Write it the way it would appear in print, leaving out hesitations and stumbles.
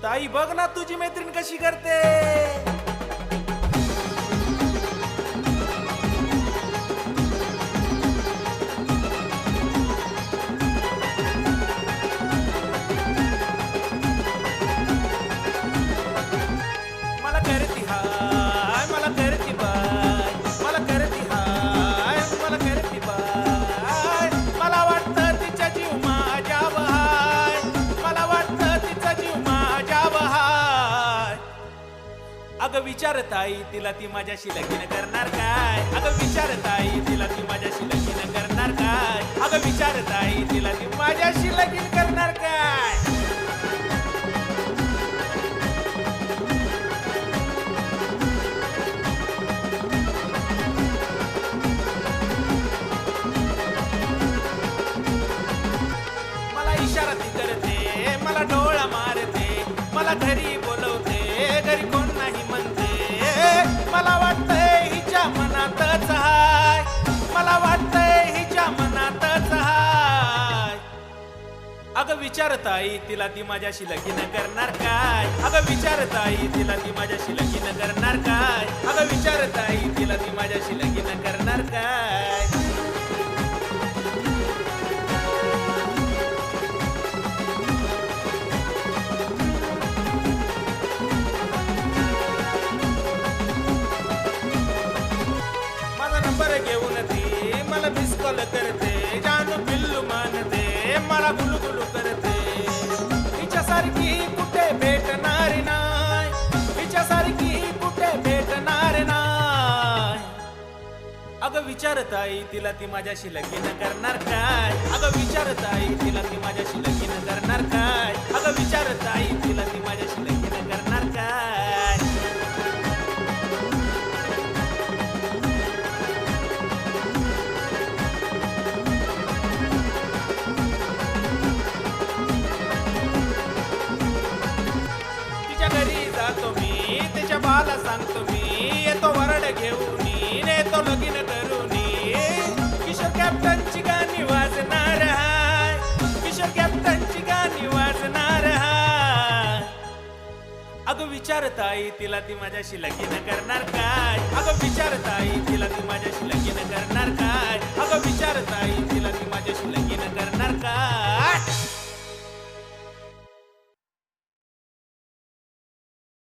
ताई बघ ना तुझी मैत्रीण कशी करते. मला करती हाय, मला करती बाय, मला करती हाय, मला करती बाय. मला वाटतं तिचा जीव माझ्या हाय, मला वाटतं तिचा जीव माझ्या हाय. अगं विचारत आई तिला ती माझ्याशी लगीन करणार काय. अगं विचारत आई तिला ती माझ्याशी लगीन करणार काय. अगं विचारत आई तिला ती माझ्याशी लगीन करणार काय. मला इशारा ती करते, मला डोळा मारते, मला घरी बोलवते, घरी कोण नाही म्हणते. मला वाटतंय हिच्या मनातच हाय, मला वाटतंय हिच्या मनातच हाय. अगं विचारत आई तिला ती माझ्याशी लगीन करणार काय. अगं विचारत आई तिला ती माझ्याशी लगीन करणार काय. अगं विचारत आई तिला ती माझ्याशी लगीन करणार काय. माझा नंबर घेऊन ती मला मिस कॉल करते, जानू बिल्लू मानते, मला गुलगुलू करते. हिच्यासारखी कुठे भेटणार नाही, हिच्यासारखी कुठे भेटणार नाही. अगं विचारत आई तिला ती माझ्याशी लगीन करणार काय. अगं विचारत आई तिला ती माझ्याशी लगीन करणार काय. अगं विचारत आई तिला ती माझ्याशी लगीन करणार काय. तिच्या घरी जातो मी, तिच्या बाला सांगतो मी, येतो वरड घेऊन येतो लगीन करून. किशोर कॅप्टनची गाणी वाजणार हाय, किशोर कॅप्टनची गाणी वाजणार हाय. अगं विचारत आई तिला ती माझ्याशी लगीन करणार काय. अगं